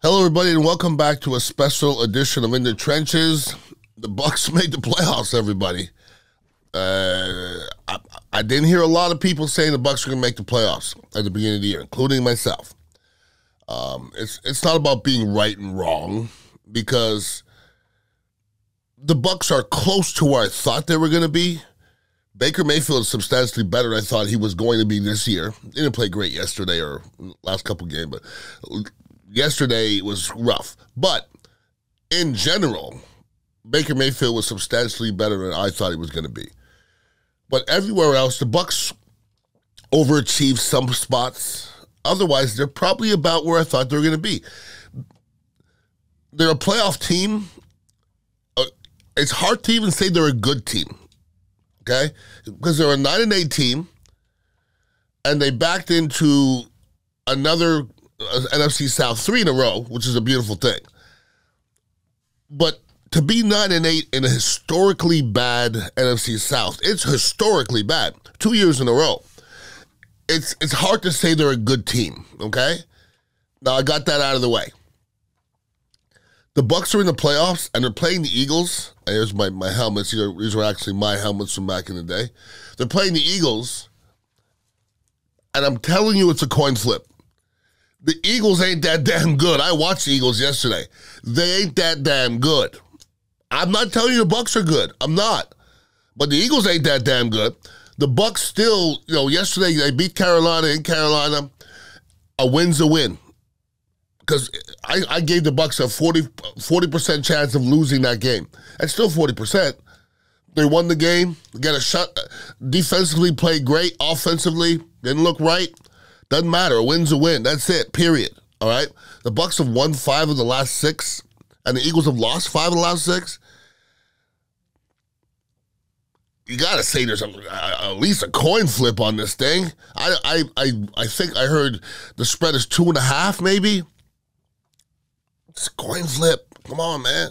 Hello, everybody, and welcome back to a special edition of In the Trenches. The Bucs made the playoffs, everybody. I didn't hear a lot of people saying the Bucs are going to make the playoffs at the beginning of the year, including myself. It's not about being right and wrong, because the Bucs are close to where I thought they were going to be. Baker Mayfield is substantially better than I thought he was going to be this year. He didn't play great yesterday or last couple games, but yesterday was rough. But in general, Baker Mayfield was substantially better than I thought he was going to be. But everywhere else, the Bucs overachieved some spots. Otherwise, they're probably about where I thought they were going to be. They're a playoff team. It's hard to even say they're a good team, okay? Because they're a 9-8 team, and they backed into another NFC South 3 in a row, which is a beautiful thing. But to be 9-8 in a historically bad NFC South, it's historically bad. 2 years in a row. It's hard to say they're a good team, okay? Now, I got that out of the way. The Bucs are in the playoffs, and they're playing the Eagles. And here's my helmets. These are actually my helmets from back in the day. They're playing the Eagles, and I'm telling you it's a coin flip. The Eagles ain't that damn good. I watched the Eagles yesterday. They ain't that damn good. I'm not telling you the Bucs are good. I'm not. But the Eagles ain't that damn good. The Bucs still, yesterday they beat Carolina in Carolina. A win's a win. Because I gave the Bucs a 40% chance of losing that game. That's still 40%. They won the game. They got a shot. Defensively played great. Offensively, didn't look right. Doesn't matter. A win's a win. That's it. Period. All right? The Bucs have won 5 of the last 6, and the Eagles have lost 5 of the last 6. You got to say there's at least a coin flip on this thing. I think I heard the spread is 2.5 maybe. It's a coin flip. Come on, man.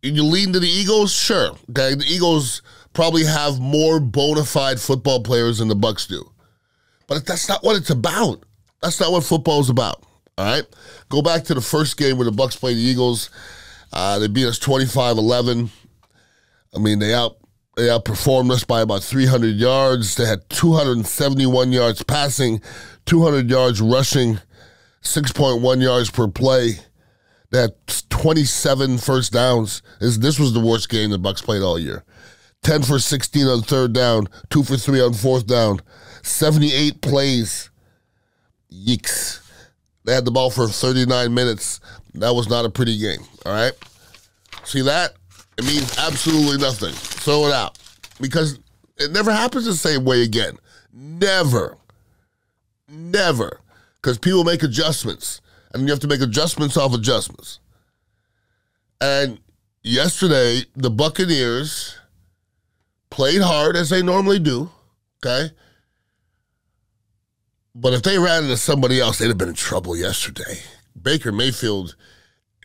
You lean to the Eagles? Sure. Okay, the Eagles probably have more bona fide football players than the Bucs do. But that's not what it's about. That's not what football is about. All right? Go back to the first game where the Bucs played the Eagles. They beat us 25-11. I mean, they outperformed us by about 300 yards. They had 271 yards passing, 200 yards rushing, 6.1 yards per play. They had 27 first downs. This was the worst game the Bucs played all year. 10 for 16 on third down, 2 for 3 on fourth down, 78 plays. Yeeks. They had the ball for 39 minutes. That was not a pretty game, all right? See that? It means absolutely nothing. Throw it out. Because it never happens the same way again. Never. Never. Because people make adjustments. And you have to make adjustments off adjustments. And yesterday, the Buccaneers played hard, as they normally do, okay? But if they ran into somebody else, they'd have been in trouble yesterday. Baker Mayfield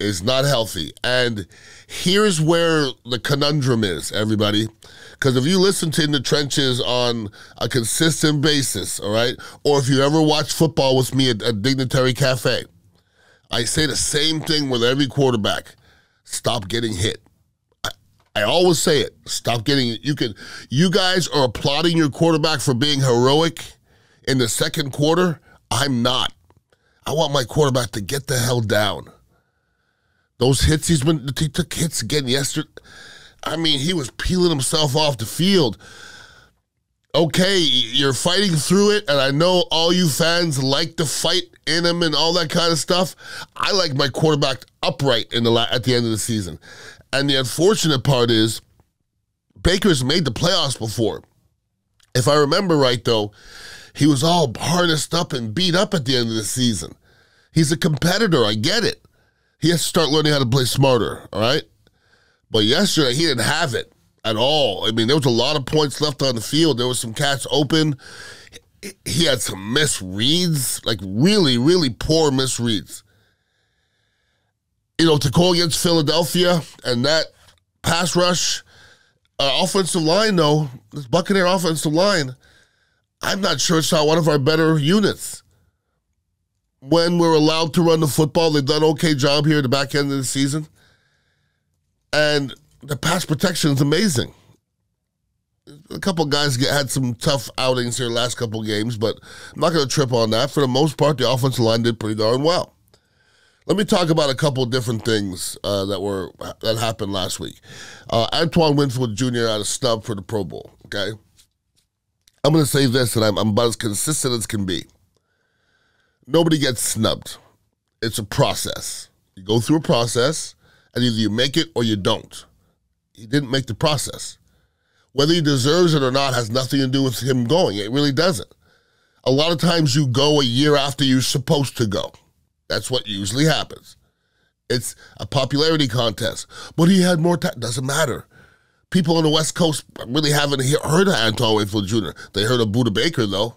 is not healthy. And here's where the conundrum is, everybody. Because if you listen to In the Trenches on a consistent basis, all right, or if you ever watch football with me at Dignitary Cafe, I say the same thing with every quarterback. Stop getting hit. I always say it. Stop getting it. You guys are applauding your quarterback for being heroic in the second quarter. I'm not. I want my quarterback to get the hell down. Those hits he took hits again yesterday. I mean, he was peeling himself off the field. Okay, you're fighting through it, and I know all you fans like to fight in him and all that kind of stuff. I like my quarterback upright at the end of the season. And the unfortunate part is Baker's made the playoffs before. If I remember right, though, he was all harnessed up and beat up at the end of the season. He's a competitor. I get it. He has to start learning how to play smarter, all right? But yesterday, he didn't have it at all. I mean, there was a lot of points left on the field. There was some cats open. He had some misreads, like really, really poor misreads. To go against Philadelphia and that pass rush, offensive line, though, this Buccaneer offensive line, I'm not sure it's not one of our better units. when we're allowed to run the football. They've done an okay job here at the back end of the season. And the pass protection is amazing. A couple guys had some tough outings here last couple games, but I'm not going to trip on that. For the most part, the offensive line did pretty darn well. Let me talk about a couple of different things that happened last week. Antoine Winfield Jr. had a snub for the Pro Bowl, okay? I'm going to say this, and I'm about as consistent as can be. Nobody gets snubbed. It's a process. You go through a process, and either you make it or you don't. He didn't make the process. Whether he deserves it or not has nothing to do with him going. It really doesn't. A lot of times you go a year after you're supposed to go. That's what usually happens. It's a popularity contest. But he had more time. Doesn't matter. People on the West Coast really haven't heard of Antoine Winfield Jr. They heard of Buda Baker, though.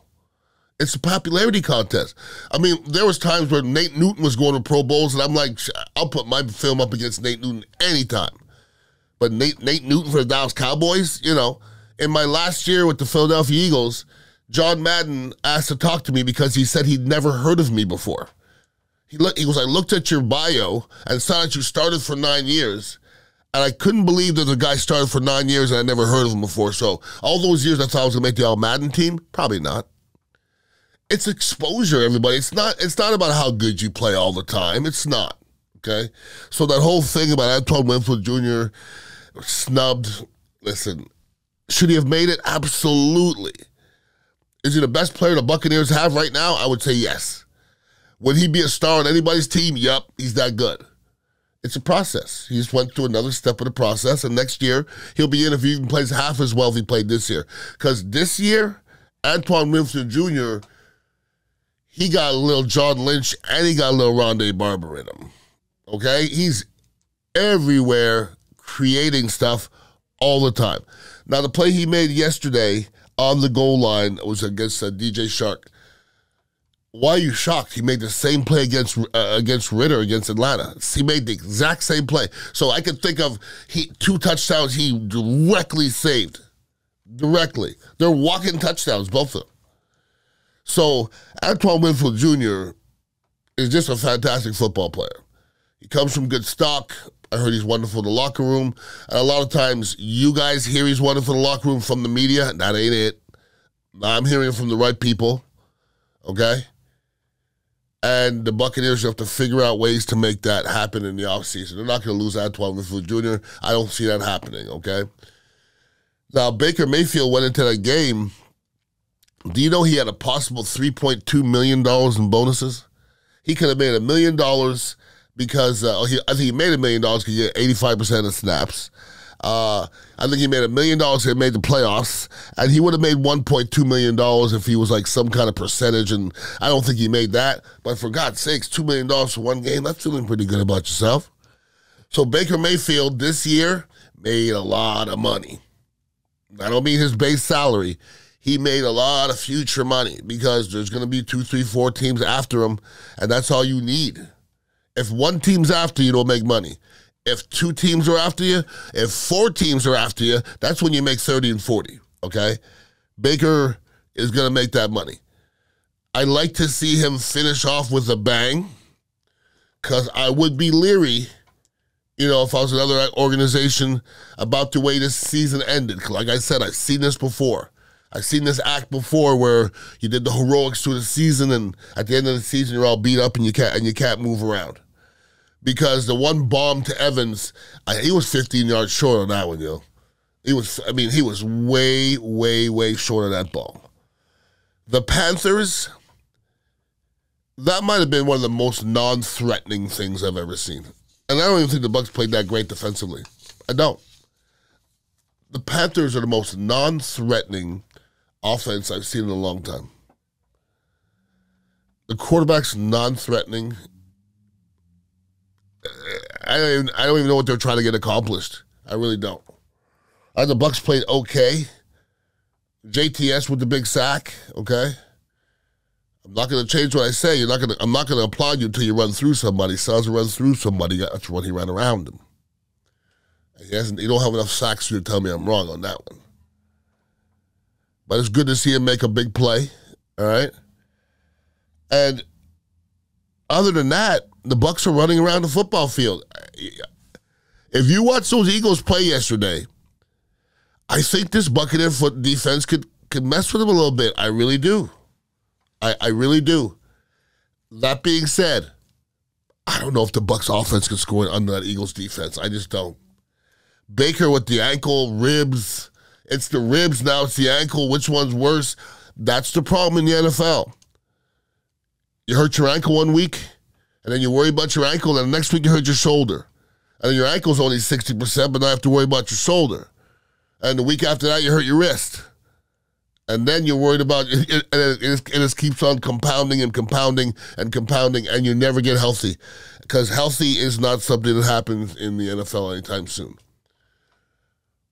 It's a popularity contest. I mean, there was times where Nate Newton was going to Pro Bowls, and I'm like, I'll put my film up against Nate Newton anytime. But Nate Newton for the Dallas Cowboys, in my last year with the Philadelphia Eagles, John Madden asked to talk to me because he said he'd never heard of me before. He goes, I looked at your bio and saw that you started for 9 years, and I couldn't believe that the guy started for 9 years and I never heard of him before. So all those years I thought I was going to make the All-Madden team? Probably not. It's exposure, everybody. It's not about how good you play all the time. It's not, okay? So that whole thing about Antoine Winfield Jr. snubbed, listen, should he have made it? Absolutely. Is he the best player the Buccaneers have right now? I would say yes. Would he be a star on anybody's team? Yup, he's that good. It's a process. He just went through another step of the process, and next year he'll be in if he even plays half as well as he played this year. Because this year, Antoine Winfield Jr., he got a little John Lynch and he got a little Rondé Barber in him. Okay? He's everywhere creating stuff all the time. Now, the play he made yesterday on the goal line was against DJ Shark. Why are you shocked? He made the same play against Ritter against Atlanta. He made the exact same play. So I could think of 2 touchdowns he directly saved. Directly. They're walking touchdowns, both of them. So Antoine Winfield Jr. is just a fantastic football player. He comes from good stock. I heard he's wonderful in the locker room. And a lot of times you guys hear he's wonderful in the locker room from the media. That ain't it. I'm hearing it from the right people. Okay? And the Buccaneers have to figure out ways to make that happen in the offseason. They're not going to lose Antoine Winfield Jr. I don't see that happening, okay? Now, Baker Mayfield went into that game. Do you know he had a possible $3.2 million in bonuses? He could have made $1 million because I think he made $1 million because he get 85% of snaps. I think he made $1 million if he made the playoffs, and he would have made $1.2 million if he was like some kind of percentage, and I don't think he made that. But for God's sakes, $2 million for one game, that's feeling pretty good about yourself. So Baker Mayfield this year made a lot of money. I don't mean his base salary. He made a lot of future money because there's going to be 2, 3, 4 teams after him, and that's all you need. If one team's after you, don't make money. If 2 teams are after you, if 4 teams are after you, that's when you make 30 and 40, okay? Baker is going to make that money. I'd like to see him finish off with a bang because I would be leery, if I was another organization about the way this season ended. Like I said, I've seen this before. I've seen this act before where you did the heroics through the season, and at the end of the season, you're all beat up and you can't move around. Because the one bomb to Evans, he was 15 yards short on that one, yo. He was way, way, way short of that ball. The Panthers, that might have been one of the most non-threatening things I've ever seen. And I don't even think the Bucs played that great defensively. I don't. The Panthers are the most non-threatening offense I've seen in a long time. The quarterback's non-threatening. I don't even know what they're trying to get accomplished. I really don't. The Bucs played okay. JTS with the big sack, okay? I'm not going to change what I say. I'm not going to applaud you until you run through somebody. Sounds run through somebody. That's when he ran around him. He don't have enough sacks to tell me I'm wrong on that one. But it's good to see him make a big play, all right? And other than that, the Bucs are running around the football field. If you watch those Eagles play yesterday, I think this Buccaneer foot defense could mess with them a little bit. I really do. I really do. That being said, I don't know if the Bucs offense can score under that Eagles defense. I just don't. Baker with the ankle, ribs. It's the ribs now. It's the ankle. Which one's worse? That's the problem in the NFL. You hurt your ankle one week, and then you worry about your ankle, and the next week you hurt your shoulder. And then your ankle's only 60%, but now you have to worry about your shoulder. And the week after that, you hurt your wrist. And then you're worried about it, and it just keeps on compounding and compounding and compounding, and you never get healthy. Because healthy is not something that happens in the NFL anytime soon.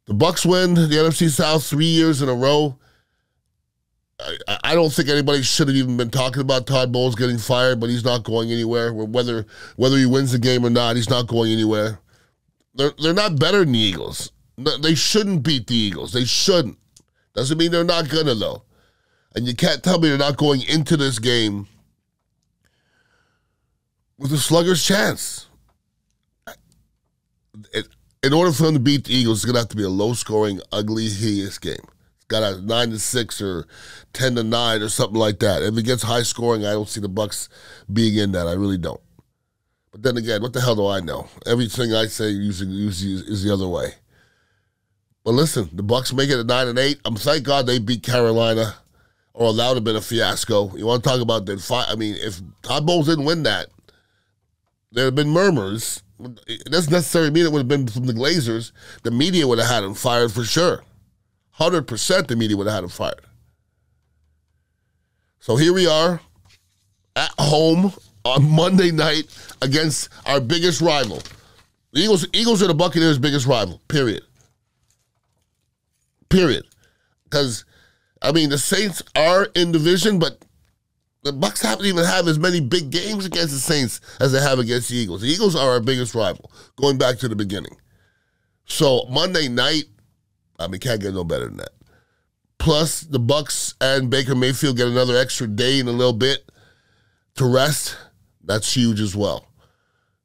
The Bucs win the NFC South 3 years in a row. I don't think anybody should have even been talking about Todd Bowles getting fired, but he's not going anywhere. Whether he wins the game or not, he's not going anywhere. They're not better than the Eagles. No, they shouldn't beat the Eagles. They shouldn't. Doesn't mean they're not gonna, though. And you can't tell me they're not going into this game with a Sluggers chance. In order for them to beat the Eagles, it's gonna have to be a low-scoring, ugly, hideous game. It's got a 9-6 or 10-9 or something like that. If it gets high-scoring, I don't see the Bucs being in that. I really don't. But then again, what the hell do I know? Everything I say usually is the other way. But listen, the Bucs make it at 9-8. Thank God they beat Carolina, or that would have been a fiasco. You want to talk about that fight? I mean, if Todd Bowles didn't win that, there have been murmurs. It doesn't necessarily mean it would have been from the Glazers. The media would have had him fired for sure. 100% the media would have had him fired. So here we are at home on Monday night against our biggest rival. The Eagles are the Buccaneers' biggest rival, period. Because, I mean, the Saints are in division, but the Bucs haven't even had as many big games against the Saints as they have against the Eagles. The Eagles are our biggest rival, going back to the beginning. So Monday night, I mean, can't get no better than that. Plus, the Bucs and Baker Mayfield get another extra day and a little bit to rest. That's huge as well.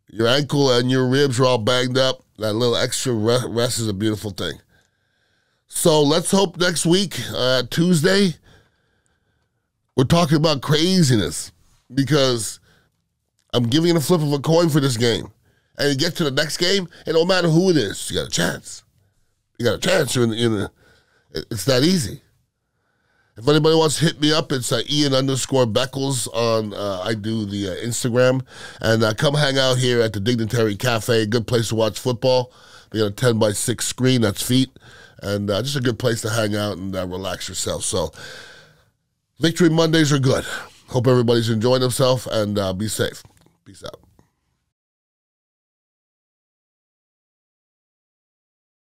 Your ankle and your ribs are all banged up. That little extra rest is a beautiful thing. So let's hope next week, Tuesday, we're talking about craziness, because I'm giving it a flip of a coin for this game. And you get to the next game, it don't matter who it is, you got a chance. You got a chance. It's that easy. If anybody wants to hit me up, it's Ian_Beckles on, I do the Instagram. And come hang out here at the Dignitary Cafe, good place to watch football. We got a 10x6 screen, that's feet. And just a good place to hang out and relax yourself. So, Victory Mondays are good. Hope everybody's enjoying themselves, and be safe. Peace out.